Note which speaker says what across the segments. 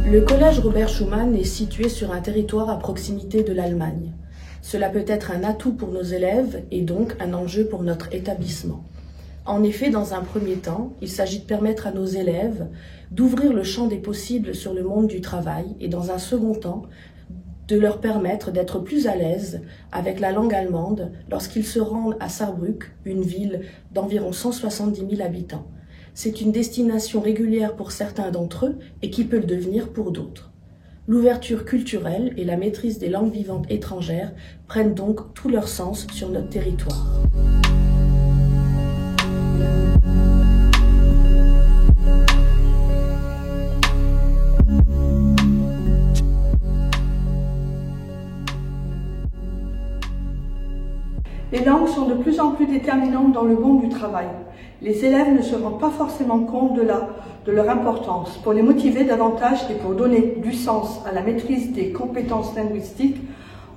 Speaker 1: Le collège Robert Schuman est situé sur un territoire à proximité de l'Allemagne. Cela peut être un atout pour nos élèves et donc un enjeu pour notre établissement. En effet, dans un premier temps, il s'agit de permettre à nos élèves d'ouvrir le champ des possibles sur le monde du travail et dans un second temps, de leur permettre d'être plus à l'aise avec la langue allemande lorsqu'ils se rendent à Saarbrück, une ville d'environ 170 000 habitants. C'est une destination régulière pour certains d'entre eux et qui peut le devenir pour d'autres. L'ouverture culturelle et la maîtrise des langues vivantes étrangères prennent donc tout leur sens sur notre territoire.
Speaker 2: Les langues sont de plus en plus déterminantes dans le monde du travail. Les élèves ne se rendent pas forcément compte de leur importance. Pour les motiver davantage et pour donner du sens à la maîtrise des compétences linguistiques,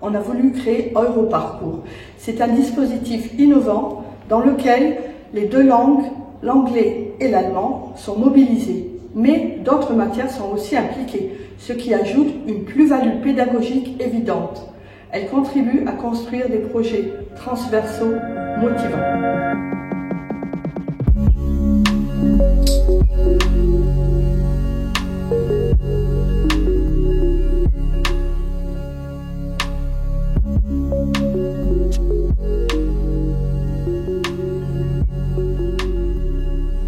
Speaker 2: on a voulu créer Europarcours. C'est un dispositif innovant dans lequel les deux langues, l'anglais et l'allemand, sont mobilisées. Mais d'autres matières sont aussi impliquées, ce qui ajoute une plus-value pédagogique évidente. Elle contribue à construire des projets transversaux motivants.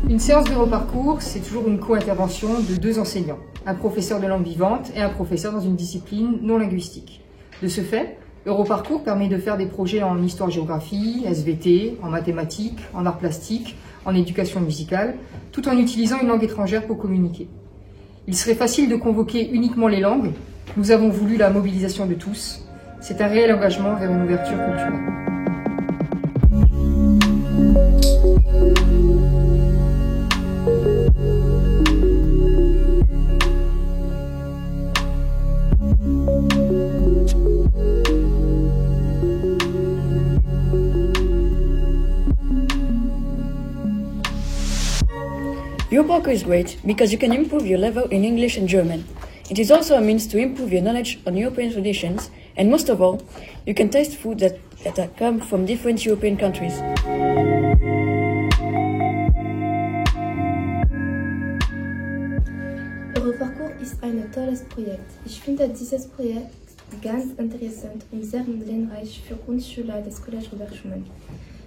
Speaker 3: Une séance d'Europarcours, c'est toujours une co-intervention de deux enseignants, un professeur de langue vivante et un professeur dans une discipline non linguistique. De ce fait, Europarcours permet de faire des projets en histoire-géographie, SVT, en mathématiques, en arts plastiques, en éducation musicale, tout en utilisant une langue étrangère pour communiquer. Il serait facile de convoquer uniquement les langues. Nous avons voulu la mobilisation de tous. C'est un réel engagement vers une ouverture culturelle.
Speaker 4: Europarcours is great because you can improve your level in English and German. It is also a means to improve your knowledge on European traditions, and most of all, you can taste food that come from different European countries.
Speaker 5: Europarcours ist ein tolles Projekt. Ich finde dieses Projekt ganz interessant und sehr lehrreich für uns Schüler des College Robert Schuman.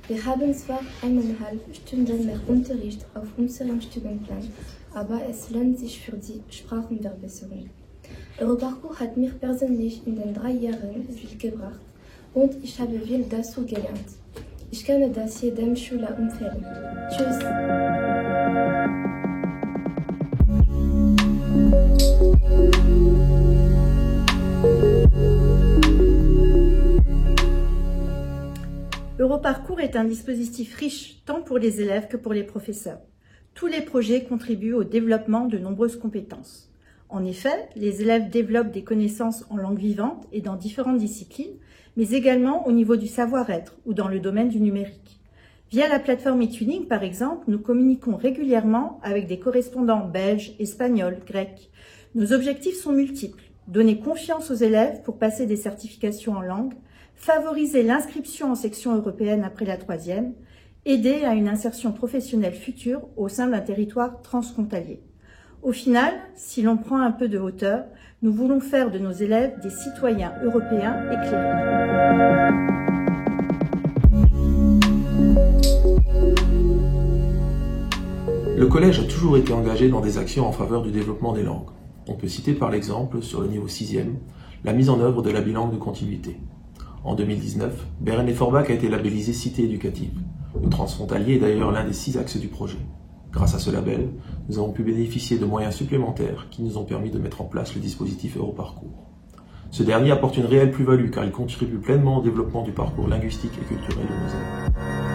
Speaker 5: Wir haben zwar 1,5 Stunden mehr Unterricht auf unserem Stundenplan, aber es lohnt sich für die Sprachenverbesserung. Europarcours hat mir persönlich in den 3 Jahren viel gebracht und ich habe viel dazu gelernt. Ich kann das jedem Schüler empfehlen. Tschüss!
Speaker 6: Europarcours est un dispositif riche tant pour les élèves que pour les professeurs. Tous les projets contribuent au développement de nombreuses compétences. En effet, les élèves développent des connaissances en langue vivante et dans différentes disciplines, mais également au niveau du savoir-être ou dans le domaine du numérique. Via la plateforme eTuning, par exemple, nous communiquons régulièrement avec des correspondants belges, espagnols, grecs. Nos objectifs sont multiples. Donner confiance aux élèves pour passer des certifications en langue, favoriser l'inscription en section européenne après la 3e, aider à une insertion professionnelle future au sein d'un territoire transfrontalier. Au final, si l'on prend un peu de hauteur, nous voulons faire de nos élèves des citoyens européens éclairés.
Speaker 7: Le collège a toujours été engagé dans des actions en faveur du développement des langues. On peut citer par l'exemple, sur le niveau 6e, la mise en œuvre de la bilangue de continuité. En 2019, Beren et Forbach a été labellisé Cité éducative. Le transfrontalier est d'ailleurs l'un des 6 axes du projet. Grâce à ce label, nous avons pu bénéficier de moyens supplémentaires qui nous ont permis de mettre en place le dispositif Europarcours. Ce dernier apporte une réelle plus-value car il contribue pleinement au développement du parcours linguistique et culturel de nos élèves.